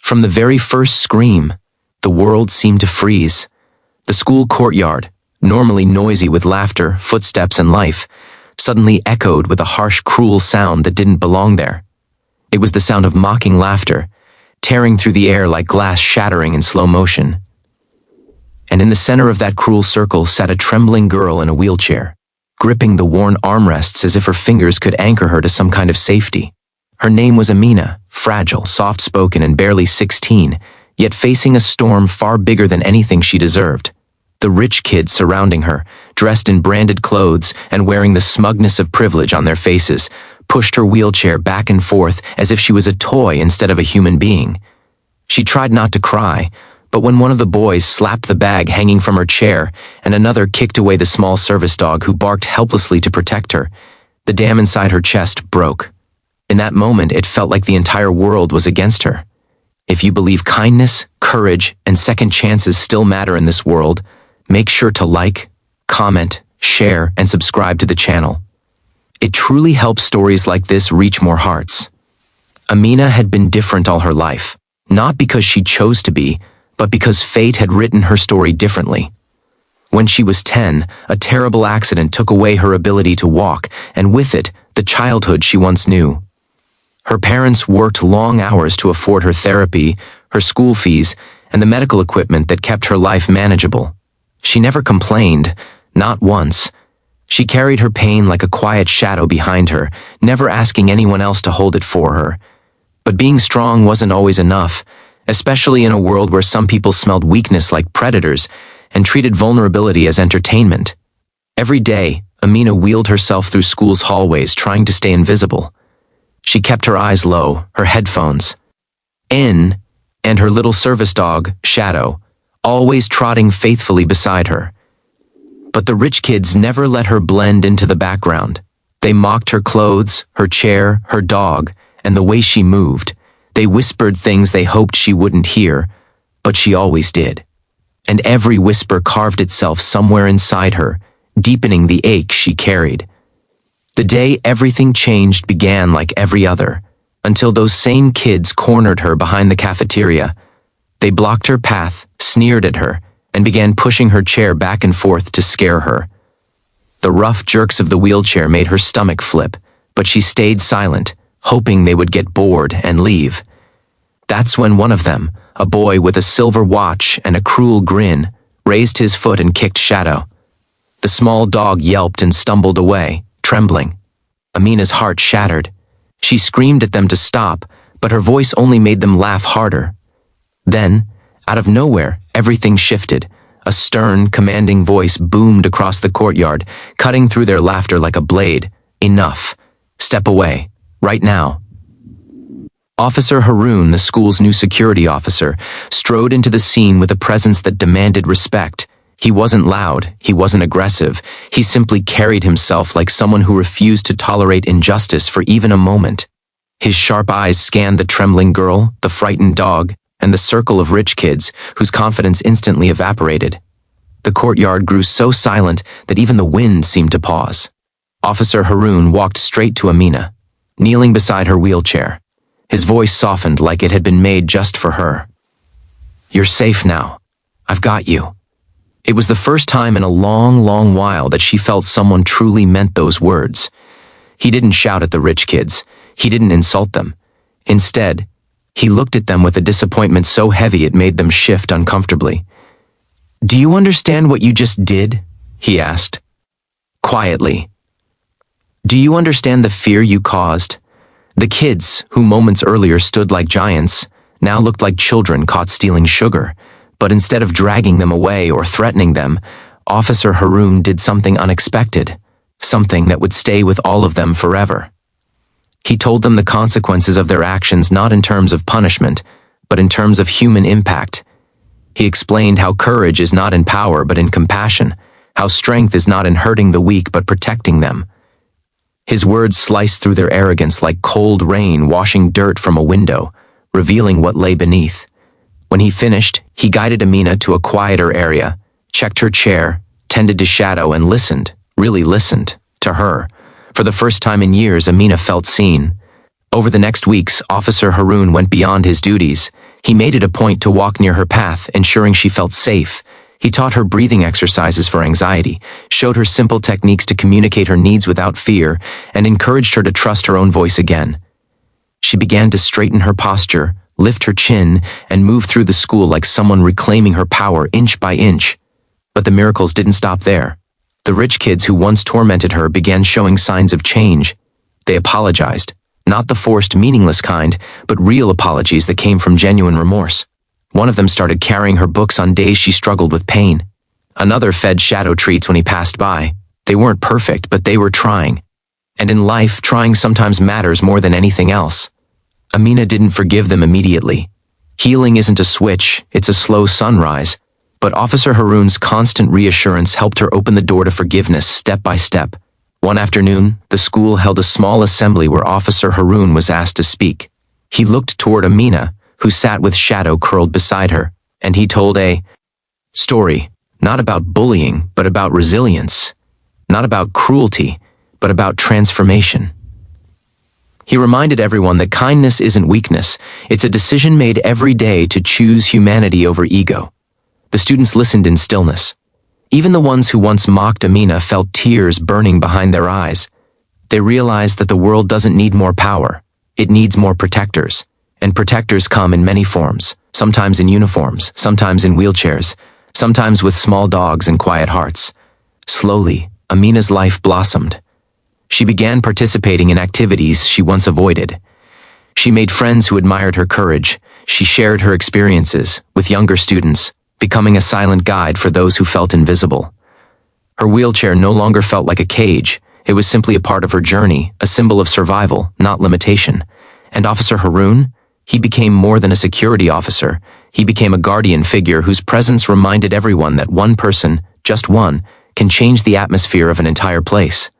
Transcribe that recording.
From the very first scream, the world seemed to freeze. The school courtyard, normally noisy with laughter, footsteps, and life, suddenly echoed with a harsh, cruel sound that didn't belong there. It was the sound of mocking laughter, tearing through the air like glass shattering in slow motion. And in the center of that cruel circle sat a trembling girl in a wheelchair, gripping the worn armrests as if her fingers could anchor her to some kind of safety. Her name was Amina, fragile, soft-spoken, and barely 16, yet facing a storm far bigger than anything she deserved. The rich kids surrounding her, dressed in branded clothes and wearing the smugness of privilege on their faces, pushed her wheelchair back and forth as if she was a toy instead of a human being. She tried not to cry, but when one of the boys slapped the bag hanging from her chair and another kicked away the small service dog who barked helplessly to protect her, the dam inside her chest broke. In that moment, it felt like the entire world was against her. If you believe kindness, courage, and second chances still matter in this world, make sure to like, comment, share, and subscribe to the channel. It truly helps stories like this reach more hearts. Amina had been different all her life, not because she chose to be, but because fate had written her story differently. When she was 10, a terrible accident took away her ability to walk, and with it, the childhood she once knew. Her parents worked long hours to afford her therapy, her school fees, and the medical equipment that kept her life manageable. She never complained, not once. She carried her pain like a quiet shadow behind her, never asking anyone else to hold it for her. But being strong wasn't always enough, especially in a world where some people smelled weakness like predators and treated vulnerability as entertainment. Every day, Amina wheeled herself through school's hallways trying to stay invisible. She kept her eyes low, her headphones in, and her little service dog, Shadow, always trotting faithfully beside her. But the rich kids never let her blend into the background. They mocked her clothes, her chair, her dog, and the way she moved. They whispered things they hoped she wouldn't hear, but she always did. And every whisper carved itself somewhere inside her, deepening the ache she carried. The day everything changed began like every other, until those same kids cornered her behind the cafeteria. They blocked her path, sneered at her, and began pushing her chair back and forth to scare her. The rough jerks of the wheelchair made her stomach flip, but she stayed silent, hoping they would get bored and leave. That's when one of them, a boy with a silver watch and a cruel grin, raised his foot and kicked Shadow. The small dog yelped and stumbled away, trembling. Amina's heart shattered. She screamed at them to stop, but her voice only made them laugh harder. Then, out of nowhere, everything shifted. A stern, commanding voice boomed across the courtyard, cutting through their laughter like a blade. Enough. Step away. Right now. Officer Haroon, the school's new security officer, strode into the scene with a presence that demanded respect. He wasn't loud, he wasn't aggressive, he simply carried himself like someone who refused to tolerate injustice for even a moment. His sharp eyes scanned the trembling girl, the frightened dog, and the circle of rich kids, whose confidence instantly evaporated. The courtyard grew so silent that even the wind seemed to pause. Officer Haroon walked straight to Amina, kneeling beside her wheelchair. His voice softened like it had been made just for her. "You're safe now. I've got you." It was the first time in a long, long while that she felt someone truly meant those words. He didn't shout at the rich kids. He didn't insult them. Instead, he looked at them with a disappointment so heavy it made them shift uncomfortably. "Do you understand what you just did?" he asked. Quietly. "Do you understand the fear you caused?" The kids, who moments earlier stood like giants, now looked like children caught stealing sugar. But instead of dragging them away or threatening them, Officer Haroon did something unexpected, something that would stay with all of them forever. He told them the consequences of their actions not in terms of punishment, but in terms of human impact. He explained how courage is not in power but in compassion, how strength is not in hurting the weak but protecting them. His words sliced through their arrogance like cold rain washing dirt from a window, revealing what lay beneath. When he finished, he guided Amina to a quieter area, checked her chair, tended to Shadow, and listened, really listened, to her. For the first time in years, Amina felt seen. Over the next weeks, Officer Haroon went beyond his duties. He made it a point to walk near her path, ensuring she felt safe. He taught her breathing exercises for anxiety, showed her simple techniques to communicate her needs without fear, and encouraged her to trust her own voice again. She began to straighten her posture, lift her chin, and move through the school like someone reclaiming her power inch by inch. But the miracles didn't stop there. The rich kids who once tormented her began showing signs of change. They apologized, not the forced, meaningless kind, but real apologies that came from genuine remorse. One of them started carrying her books on days she struggled with pain. Another fed shadow treats when he passed by. They weren't perfect, but they were trying. And in life, trying sometimes matters more than anything else. Amina didn't forgive them immediately. Healing isn't a switch, it's a slow sunrise. But Officer Haroon's constant reassurance helped her open the door to forgiveness step by step. One afternoon, the school held a small assembly where Officer Haroon was asked to speak. He looked toward Amina, who sat with shadow curled beside her, and he told a story, not about bullying, but about resilience, not about cruelty, but about transformation. He reminded everyone that kindness isn't weakness, it's a decision made every day to choose humanity over ego. The students listened in stillness. Even the ones who once mocked Amina felt tears burning behind their eyes. They realized that the world doesn't need more power, it needs more protectors. And protectors come in many forms, sometimes in uniforms, sometimes in wheelchairs, sometimes with small dogs and quiet hearts. Slowly, Amina's life blossomed. She began participating in activities she once avoided. She made friends who admired her courage. She shared her experiences with younger students, becoming a silent guide for those who felt invisible. Her wheelchair no longer felt like a cage. It was simply a part of her journey, a symbol of survival, not limitation. And Officer Haroon? He became more than a security officer. He became a guardian figure whose presence reminded everyone that one person, just one, can change the atmosphere of an entire place.